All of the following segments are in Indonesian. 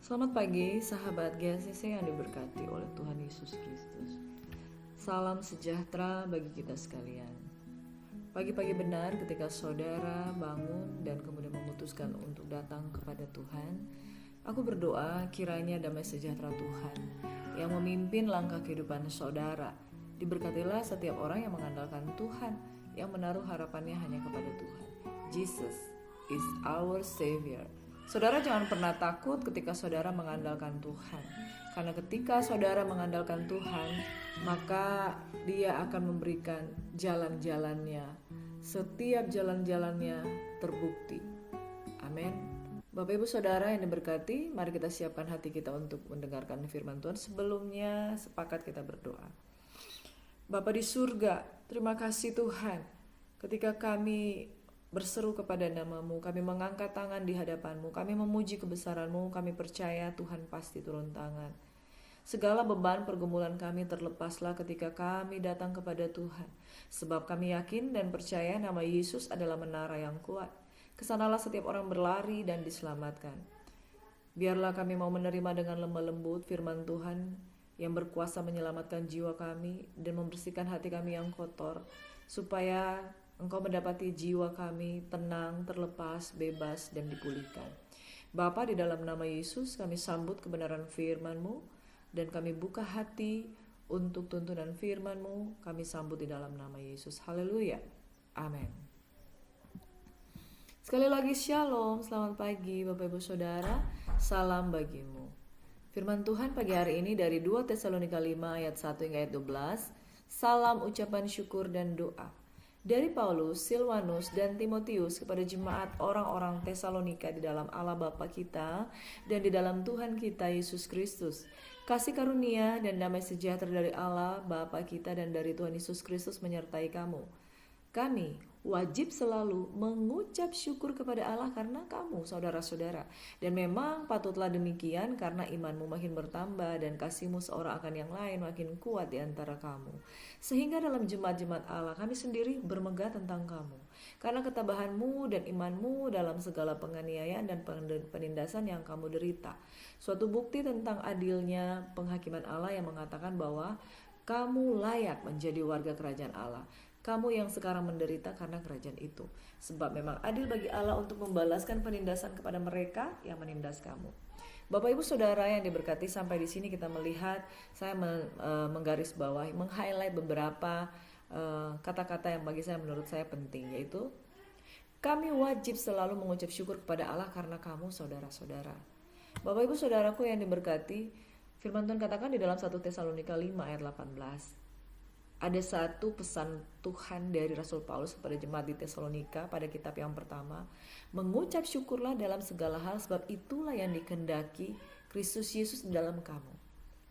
Selamat pagi sahabat GSCC yang diberkati oleh Tuhan Yesus Kristus. Salam sejahtera bagi kita sekalian. Pagi-pagi benar ketika saudara bangun dan kemudian memutuskan untuk datang kepada Tuhan. Aku berdoa kiranya damai sejahtera Tuhan yang memimpin langkah kehidupan saudara. Diberkatilah setiap orang yang mengandalkan Tuhan, yang menaruh harapannya hanya kepada Tuhan. Jesus is our Savior. Saudara jangan pernah takut ketika saudara mengandalkan Tuhan. Karena ketika saudara mengandalkan Tuhan, maka Dia akan memberikan jalan-jalannya. Setiap jalan-jalannya terbukti. Amin. Bapak Ibu Saudara yang diberkati, mari kita siapkan hati kita untuk mendengarkan firman Tuhan. Sebelumnya sepakat kita berdoa. Bapa di surga, terima kasih Tuhan. Ketika kami berseru kepada nama-Mu, kami mengangkat tangan di hadapan-Mu, kami memuji kebesaran-Mu, kami percaya Tuhan pasti turun tangan. Segala beban pergumulan kami terlepaslah ketika kami datang kepada Tuhan. Sebab kami yakin dan percaya nama Yesus adalah menara yang kuat. Kesanalah setiap orang berlari dan diselamatkan. Biarlah kami mau menerima dengan lemah lembut firman Tuhan yang berkuasa menyelamatkan jiwa kami dan membersihkan hati kami yang kotor, supaya Engkau mendapati jiwa kami tenang, terlepas, bebas, dan dipulihkan. Bapa, di dalam nama Yesus kami sambut kebenaran firman-Mu dan kami buka hati untuk tuntunan firman-Mu. Kami sambut di dalam nama Yesus. Haleluya. Amin. Sekali lagi shalom, selamat pagi Bapak Ibu Saudara, salam bagimu. Firman Tuhan pagi hari ini dari 2 Tesalonika 5 ayat 1 hingga ayat 12. Salam ucapan syukur dan doa dari Paulus, Silwanus, dan Timotius kepada jemaat orang-orang Tesalonika di dalam Allah Bapa kita dan di dalam Tuhan kita Yesus Kristus. Kasih karunia dan damai sejahtera dari Allah Bapa kita dan dari Tuhan Yesus Kristus menyertai kamu. Kami wajib selalu mengucap syukur kepada Allah karena kamu, saudara-saudara. Dan memang patutlah demikian karena imanmu makin bertambah dan kasihmu seorang akan yang lain makin kuat di antara kamu. Sehingga dalam jemaat-jemaat Allah kami sendiri bermegah tentang kamu. Karena ketabahanmu dan imanmu dalam segala penganiayaan dan penindasan yang kamu derita. Suatu bukti tentang adilnya penghakiman Allah yang mengatakan bahwa kamu layak menjadi warga kerajaan Allah. Kamu yang sekarang menderita karena kerajaan itu. Sebab memang adil bagi Allah untuk membalaskan penindasan kepada mereka yang menindas kamu. Bapak Ibu Saudara yang diberkati, sampai di sini kita melihat, saya menggarisbawahi, meng-highlight beberapa kata-kata yang bagi saya menurut saya penting, yaitu kami wajib selalu mengucap syukur kepada Allah karena kamu saudara-saudara. Bapak Ibu Saudaraku yang diberkati, firman Tuhan katakan di dalam 1 Tesalonika 5 ayat 18. Ada satu pesan Tuhan dari Rasul Paulus kepada jemaat di Tesalonika pada kitab yang pertama. Mengucap syukurlah dalam segala hal, sebab itulah yang dikehendaki Kristus Yesus di dalam kamu.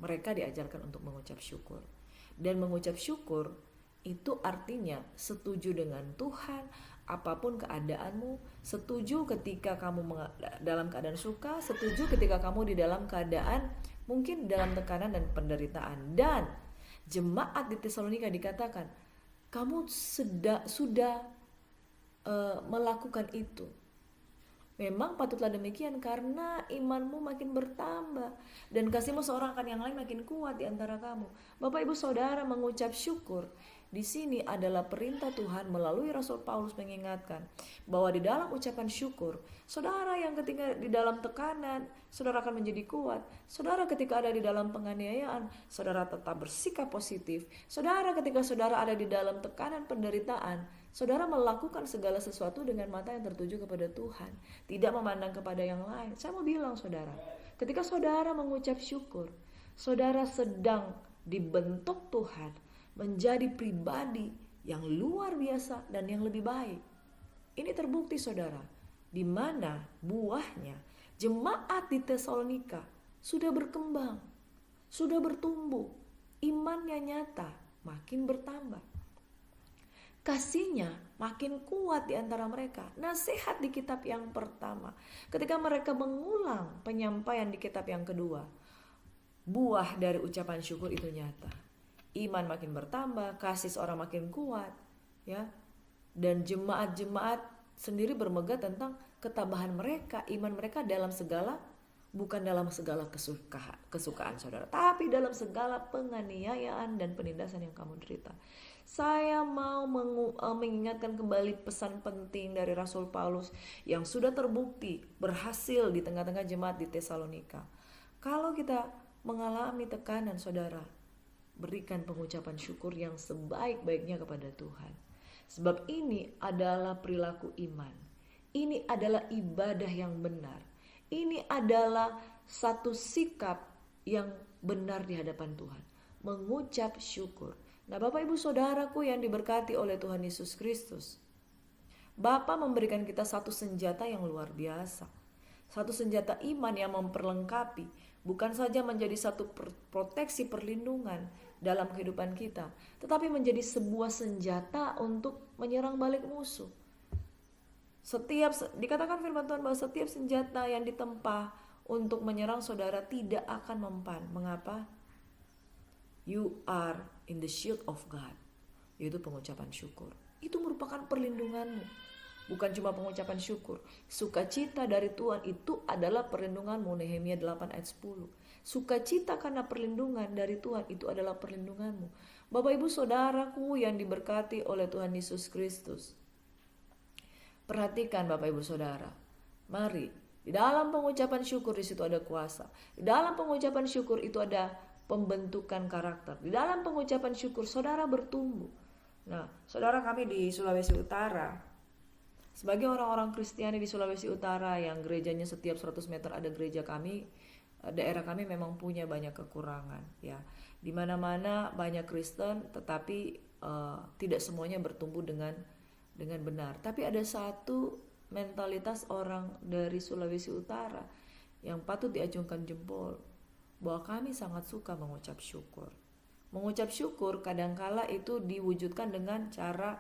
Mereka diajarkan untuk mengucap syukur. Dan mengucap syukur itu artinya setuju dengan Tuhan apapun keadaanmu. Setuju ketika kamu dalam keadaan suka, setuju ketika kamu di dalam keadaan mungkin dalam tekanan dan penderitaan. Dan jemaat di Tesalonika dikatakan, kamu sudah melakukan itu. Memang patutlah demikian karena imanmu makin bertambah dan kasihmu seorang akan yang lain makin kuat di antara kamu. Bapak Ibu Saudara, mengucap syukur di sini adalah perintah Tuhan melalui Rasul Paulus mengingatkan bahwa di dalam ucapan syukur, saudara yang ketika di dalam tekanan, saudara akan menjadi kuat. Saudara ketika ada di dalam penganiayaan, saudara tetap bersikap positif. Saudara ketika saudara ada di dalam tekanan penderitaan, saudara melakukan segala sesuatu dengan mata yang tertuju kepada Tuhan, tidak memandang kepada yang lain. Saya mau bilang saudara, ketika saudara mengucap syukur, saudara sedang dibentuk Tuhan menjadi pribadi yang luar biasa dan yang lebih baik. Ini terbukti saudara, di mana buahnya jemaat di Tesalonika sudah berkembang, sudah bertumbuh, imannya nyata, makin bertambah. Kasihnya makin kuat di antara mereka. Nasihat di kitab yang pertama, ketika mereka mengulang penyampaian di kitab yang kedua, buah dari ucapan syukur itu nyata. Iman makin bertambah, kasih seorang makin kuat, ya. Dan jemaat-jemaat sendiri bermegah tentang ketabahan mereka, iman mereka dalam segala bukan dalam segala kesukaan saudara, tapi dalam segala penganiayaan dan penindasan yang kamu derita. Saya mau mengingatkan kembali pesan penting dari Rasul Paulus yang sudah terbukti berhasil di tengah-tengah jemaat di Tesalonika. Kalau kita mengalami tekanan saudara, berikan pengucapan syukur yang sebaik-baiknya kepada Tuhan. Sebab ini adalah perilaku iman. Ini adalah ibadah yang benar. Ini adalah satu sikap yang benar di hadapan Tuhan. Mengucap syukur. Nah, Bapak Ibu Saudaraku yang diberkati oleh Tuhan Yesus Kristus, Bapa memberikan kita satu senjata yang luar biasa. Satu senjata iman yang memperlengkapi, bukan saja menjadi satu proteksi perlindungan dalam kehidupan kita, tetapi menjadi sebuah senjata untuk menyerang balik musuh. Dikatakan firman Tuhan bahwa setiap senjata yang ditempa untuk menyerang saudara tidak akan mempan. Mengapa? You are in the shield of God, yaitu pengucapan syukur. Itu merupakan perlindunganmu. Bukan cuma pengucapan syukur. Sukacita dari Tuhan itu adalah perlindunganmu. Nehemia 8 ayat 10. Sukacita karena perlindungan dari Tuhan itu adalah perlindunganmu. Bapak Ibu Saudaraku yang diberkati oleh Tuhan Yesus Kristus, perhatikan Bapak Ibu Saudara. Mari, di dalam pengucapan syukur di situ ada kuasa. Di dalam pengucapan syukur itu ada pembentukan karakter. Di dalam pengucapan syukur saudara bertumbuh. Nah, saudara, kami di Sulawesi Utara, sebagai orang-orang Kristiani di Sulawesi Utara yang gerejanya setiap 100 meter ada gereja kami, daerah kami memang punya banyak kekurangan, ya. Di mana-mana banyak Kristen, tetapi tidak semuanya bertumbuh dengan benar. Tapi ada satu mentalitas orang dari Sulawesi Utara yang patut diacungkan jempol, bahwa kami sangat suka mengucap syukur. Mengucap syukur kadangkala itu diwujudkan dengan cara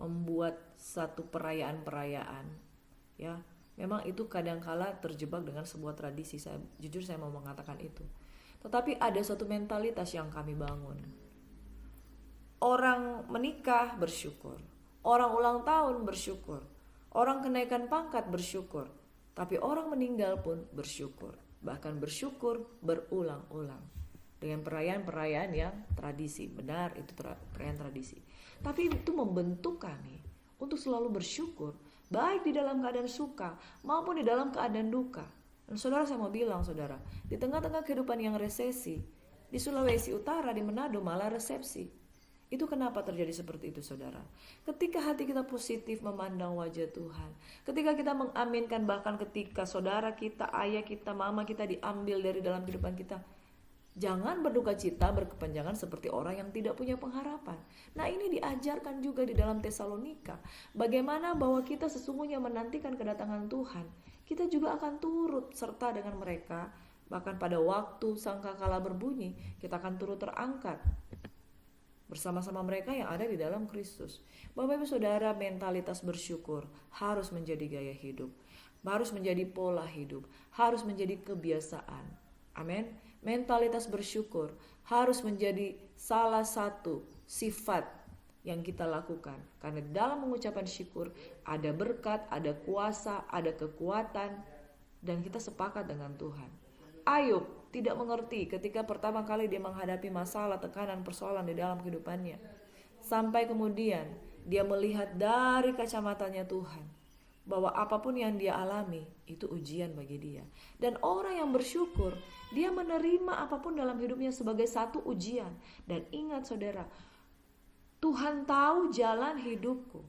membuat satu perayaan-perayaan, ya. Memang itu kadangkala terjebak dengan sebuah tradisi. Saya mau mengatakan itu. Tetapi ada satu mentalitas yang kami bangun. Orang menikah bersyukur, orang ulang tahun bersyukur, orang kenaikan pangkat bersyukur, tapi orang meninggal pun bersyukur. Bahkan bersyukur berulang-ulang dengan perayaan-perayaan yang tradisi. Benar, itu perayaan tradisi. Tapi itu membentuk kami untuk selalu bersyukur, baik di dalam keadaan suka maupun di dalam keadaan duka. Dan saudara, saya mau bilang saudara, di tengah-tengah kehidupan yang resesi, di Sulawesi Utara, di Manado malah resepsi. Itu kenapa terjadi seperti itu saudara? Ketika hati kita positif memandang wajah Tuhan, ketika kita mengaminkan, bahkan ketika saudara kita, ayah kita, mama kita diambil dari dalam kehidupan kita, jangan berduka cita berkepanjangan seperti orang yang tidak punya pengharapan. Nah, ini diajarkan juga di dalam Tesalonika. Bagaimana bahwa kita sesungguhnya menantikan kedatangan Tuhan, kita juga akan turut serta dengan mereka. Bahkan pada waktu sangkakala berbunyi, kita akan turut terangkat bersama-sama mereka yang ada di dalam Kristus. Bapak Ibu Saudara, mentalitas bersyukur harus menjadi gaya hidup, harus menjadi pola hidup, harus menjadi kebiasaan. Amin. Mentalitas bersyukur harus menjadi salah satu sifat yang kita lakukan. Karena dalam mengucapkan syukur ada berkat, ada kuasa, ada kekuatan, dan kita sepakat dengan Tuhan. Ayub tidak mengerti ketika pertama kali dia menghadapi masalah, tekanan, persoalan di dalam kehidupannya. Sampai kemudian dia melihat dari kacamatanya Tuhan, bahwa apapun yang dia alami itu ujian bagi dia. Dan orang yang bersyukur, dia menerima apapun dalam hidupnya sebagai satu ujian. Dan ingat saudara, Tuhan tahu jalan hidupku.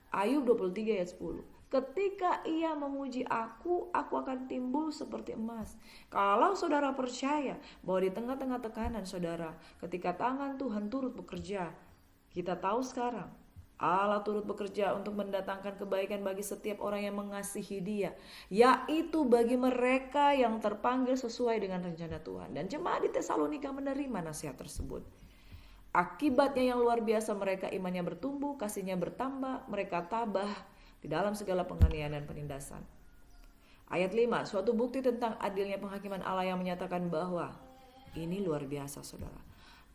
Ayub 23 ayat 10. Ketika ia memuji aku akan timbul seperti emas. Kalau saudara percaya bahwa di tengah-tengah tekanan saudara, ketika tangan Tuhan turut bekerja, kita tahu sekarang Allah turut bekerja untuk mendatangkan kebaikan bagi setiap orang yang mengasihi Dia, yaitu bagi mereka yang terpanggil sesuai dengan rencana Tuhan. Dan jemaat di Tesalonika menerima nasihat tersebut. Akibatnya yang luar biasa, mereka imannya bertumbuh, kasihnya bertambah, mereka tabah di dalam segala penganiayaan dan penindasan. Ayat 5, suatu bukti tentang adilnya penghakiman Allah yang menyatakan bahwa ini luar biasa saudara.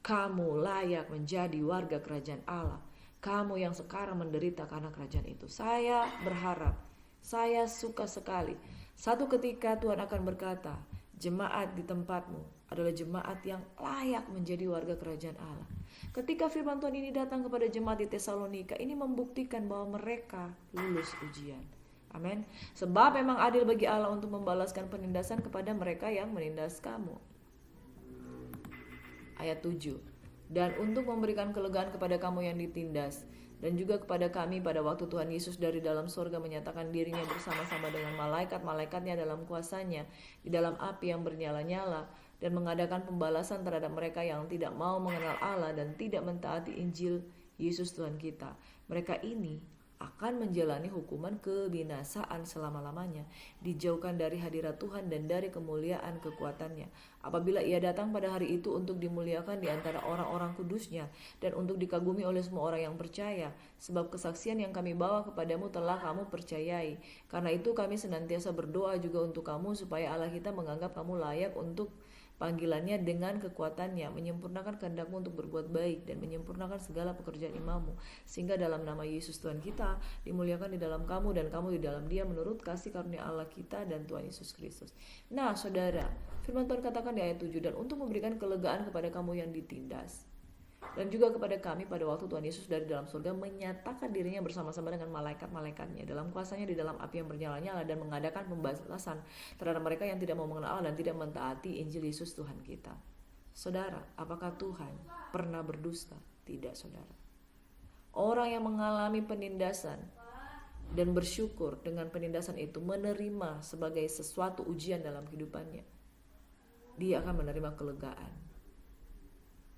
Kamu layak menjadi warga kerajaan Allah. Kamu yang sekarang menderita karena kerajaan itu. Saya berharap, saya suka sekali Satu ketika Tuhan akan berkata, jemaat di tempatmu adalah jemaat yang layak menjadi warga kerajaan Allah. Ketika firman Tuhan ini datang kepada jemaat di Tesalonika, ini membuktikan bahwa mereka lulus ujian. Amin. Sebab memang adil bagi Allah untuk membalaskan penindasan kepada mereka yang menindas kamu. Ayat 7. Dan untuk memberikan kelegaan kepada kamu yang ditindas, dan juga kepada kami pada waktu Tuhan Yesus dari dalam surga menyatakan dirinya bersama-sama dengan malaikat-malaikatnya dalam kuasanya di dalam api yang bernyala-nyala, dan mengadakan pembalasan terhadap mereka yang tidak mau mengenal Allah dan tidak mentaati Injil Yesus Tuhan kita. Mereka ini akan menjalani hukuman kebinasaan selama-lamanya, dijauhkan dari hadirat Tuhan dan dari kemuliaan kekuatannya. Apabila ia datang pada hari itu untuk dimuliakan di antara orang-orang kudusnya dan untuk dikagumi oleh semua orang yang percaya, sebab kesaksian yang kami bawa kepadamu telah kamu percayai. Karena itu kami senantiasa berdoa juga untuk kamu supaya Allah kita menganggap kamu layak untuk panggilannya dengan kekuatannya, menyempurnakan kehendakmu untuk berbuat baik dan menyempurnakan segala pekerjaan imanmu, sehingga dalam nama Yesus Tuhan kita dimuliakan di dalam kamu dan kamu di dalam Dia menurut kasih karunia Allah kita dan Tuhan Yesus Kristus. Nah, saudara, firman Tuhan katakan di ayat 7, dan untuk memberikan kelegaan kepada kamu yang ditindas, dan juga kepada kami pada waktu Tuhan Yesus dari dalam surga menyatakan dirinya bersama-sama dengan malaikat-malaikatnya dalam kuasanya di dalam api yang bernyala-nyala, dan mengadakan pembalasan terhadap mereka yang tidak mau mengenal Allah dan tidak mentaati Injil Yesus Tuhan kita. Saudara, apakah Tuhan pernah berdusta? Tidak, saudara. Orang yang mengalami penindasan dan bersyukur dengan penindasan itu, menerima sebagai sesuatu ujian dalam kehidupannya, dia akan menerima kelegaan.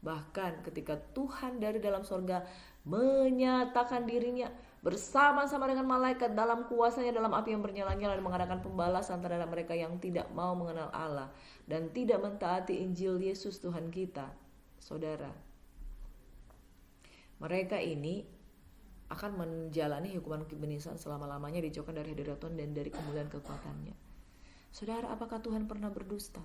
Bahkan ketika Tuhan dari dalam surga menyatakan dirinya bersama-sama dengan malaikat dalam kuasanya dalam api yang bernyala-nyala, dan mengadakan pembalasan terhadap mereka yang tidak mau mengenal Allah dan tidak mentaati Injil Yesus Tuhan kita. Saudara, mereka ini akan menjalani hukuman kebinasaan selama-lamanya, dijauhkan dari hadirat Tuhan dan dari kemuliaan kekuatannya. Saudara, apakah Tuhan pernah berdusta?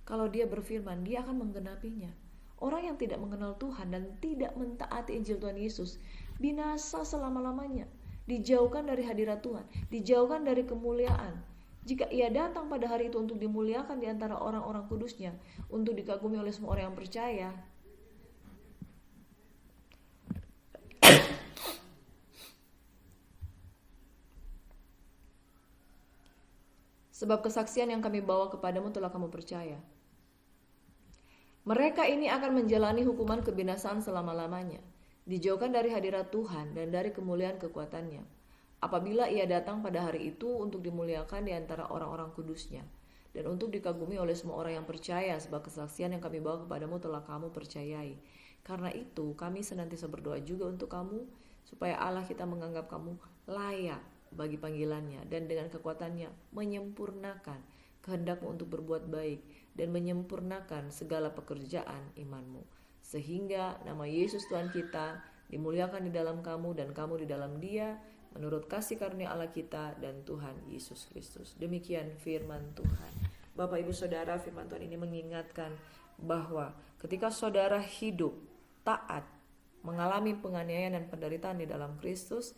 Kalau Dia berfirman, Dia akan menggenapinya. Orang yang tidak mengenal Tuhan dan tidak mentaati Injil Tuhan Yesus binasa selama-lamanya, dijauhkan dari hadirat Tuhan, dijauhkan dari kemuliaan. Jika ia datang pada hari itu untuk dimuliakan di antara orang-orang kudusnya, untuk dikagumi oleh semua orang yang percaya, sebab kesaksian yang kami bawa kepadamu telah kamu percaya. Mereka ini akan menjalani hukuman kebinasaan selama-lamanya, dijauhkan dari hadirat Tuhan dan dari kemuliaan kekuatannya. Apabila ia datang pada hari itu untuk dimuliakan di antara orang-orang kudusnya, dan untuk dikagumi oleh semua orang yang percaya, sebab kesaksian yang kami bawa kepadamu telah kamu percayai. Karena itu kami senantiasa berdoa juga untuk kamu, supaya Allah kita menganggap kamu layak bagi panggilannya, dan dengan kekuatannya menyempurnakan kehendakmu untuk berbuat baik dan menyempurnakan segala pekerjaan imanmu, sehingga nama Yesus Tuhan kita dimuliakan di dalam kamu dan kamu di dalam Dia menurut kasih karunia Allah kita dan Tuhan Yesus Kristus. Demikian firman Tuhan. Bapak Ibu Saudara, firman Tuhan ini mengingatkan bahwa ketika saudara hidup taat, mengalami penganiayaan dan penderitaan di dalam Kristus,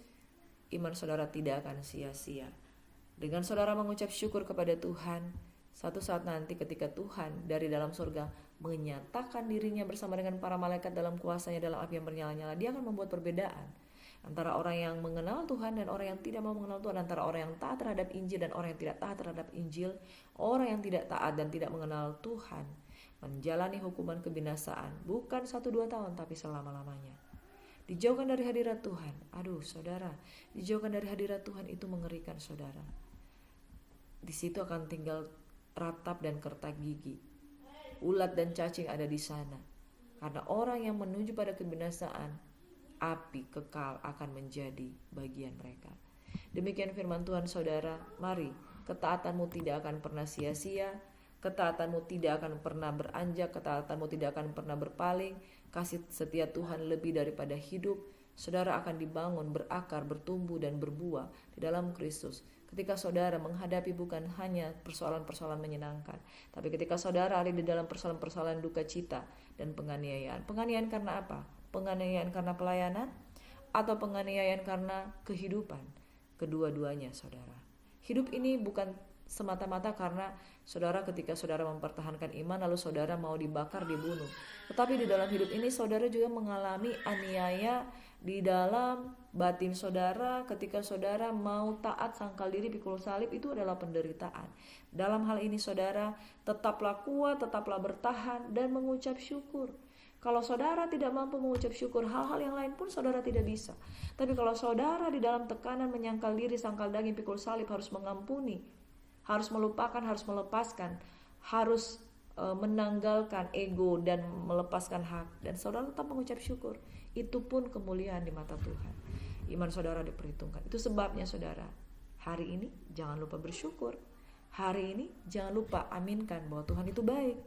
iman saudara tidak akan sia-sia. Dengan saudara mengucap syukur kepada Tuhan, satu saat nanti ketika Tuhan dari dalam surga menyatakan dirinya bersama dengan para malaikat dalam kuasanya dalam api yang bernyala-nyala, Dia akan membuat perbedaan antara orang yang mengenal Tuhan dan orang yang tidak mau mengenal Tuhan, antara orang yang taat terhadap Injil dan orang yang tidak taat terhadap Injil. Orang yang tidak taat dan tidak mengenal Tuhan menjalani hukuman kebinasaan, bukan 1-2 tahun tapi selama-lamanya. Dijauhkan dari hadirat Tuhan. Aduh saudara, dijauhkan dari hadirat Tuhan itu mengerikan saudara. Di situ akan tinggal ratap dan kertak gigi. Ulat dan cacing ada di sana. Karena orang yang menuju pada kebinasaan, api kekal akan menjadi bagian mereka. Demikian firman Tuhan saudara. Mari, ketaatanmu tidak akan pernah sia-sia. Ketaatanmu tidak akan pernah beranjak. Ketaatanmu tidak akan pernah berpaling. Kasih setia Tuhan lebih daripada hidup. Saudara akan dibangun, berakar, bertumbuh dan berbuah di dalam Kristus. Ketika saudara menghadapi bukan hanya persoalan-persoalan menyenangkan, tapi ketika saudara ada di dalam persoalan-persoalan duka cita dan penganiayaan. Penganiayaan karena apa? Penganiayaan karena pelayanan atau penganiayaan karena kehidupan? Kedua-duanya saudara. Hidup ini bukan semata-mata karena saudara ketika saudara mempertahankan iman lalu saudara mau dibakar, dibunuh. Tetapi di dalam hidup ini saudara juga mengalami aniaya di dalam batin saudara ketika saudara mau taat sangkal diri pikul salib, itu adalah penderitaan. Dalam hal ini saudara tetaplah kuat, tetaplah bertahan dan mengucap syukur. Kalau saudara tidak mampu mengucap syukur, hal-hal yang lain pun saudara tidak bisa. Tapi kalau saudara di dalam tekanan menyangkal diri sangkal daging pikul salib, harus mengampuni, harus melupakan, harus melepaskan, harus menanggalkan ego dan melepaskan hak, dan saudara tetap mengucap syukur, itu pun kemuliaan di mata Tuhan. Iman saudara diperhitungkan. Itu sebabnya saudara, hari ini jangan lupa bersyukur. Hari ini jangan lupa aminkan bahwa Tuhan itu baik.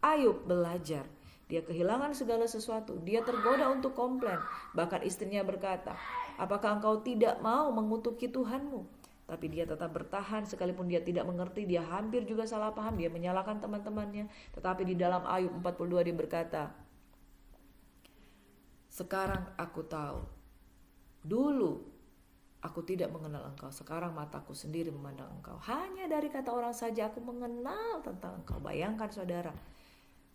Ayub belajar, dia kehilangan segala sesuatu, dia tergoda untuk komplain. Bahkan istrinya berkata, apakah engkau tidak mau mengutuki Tuhanmu? Tapi dia tetap bertahan sekalipun dia tidak mengerti, dia hampir juga salah paham, dia menyalahkan teman-temannya. Tetapi di dalam Ayub 42 dia berkata, sekarang aku tahu, dulu aku tidak mengenal engkau, sekarang mataku sendiri memandang engkau. Hanya dari kata orang saja aku mengenal tentang engkau. Bayangkan saudara,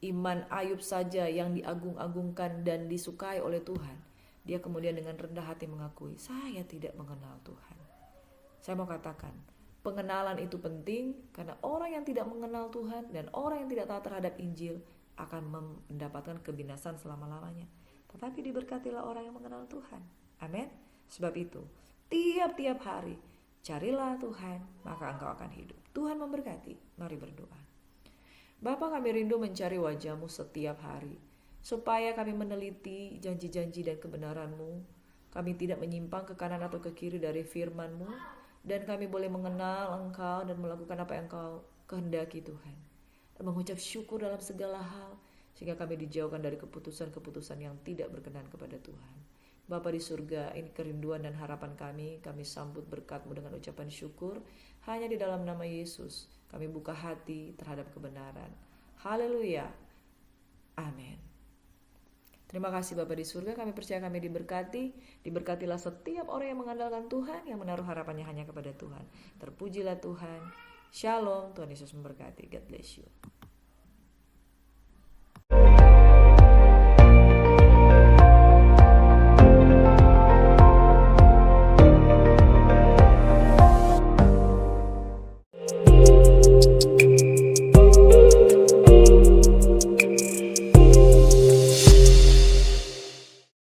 iman Ayub saja yang diagung-agungkan dan disukai oleh Tuhan, dia kemudian dengan rendah hati mengakui, saya tidak mengenal Tuhan. Saya mau katakan, pengenalan itu penting karena orang yang tidak mengenal Tuhan dan orang yang tidak taat terhadap Injil akan mendapatkan kebinasan selama-lamanya. Tetapi diberkatilah orang yang mengenal Tuhan. Amin. Sebab itu, tiap-tiap hari carilah Tuhan, maka engkau akan hidup. Tuhan memberkati. Mari berdoa. Bapa, kami rindu mencari wajah-Mu setiap hari, supaya kami meneliti janji-janji dan kebenaran-Mu. Kami tidak menyimpang ke kanan atau ke kiri dari firman-Mu, dan kami boleh mengenal Engkau dan melakukan apa yang Engkau kehendaki Tuhan, dan mengucap syukur dalam segala hal, sehingga kami dijauhkan dari keputusan-keputusan yang tidak berkenan kepada Tuhan. Bapa di surga, ini kerinduan dan harapan kami sambut berkat-Mu dengan ucapan syukur. Hanya di dalam nama Yesus kami buka hati terhadap kebenaran. Haleluya. Amin. Terima kasih Bapa di surga, kami percaya kami diberkati. Diberkatilah setiap orang yang mengandalkan Tuhan, yang menaruh harapannya hanya kepada Tuhan. Terpujilah Tuhan. Shalom, Tuhan Yesus memberkati. God bless you.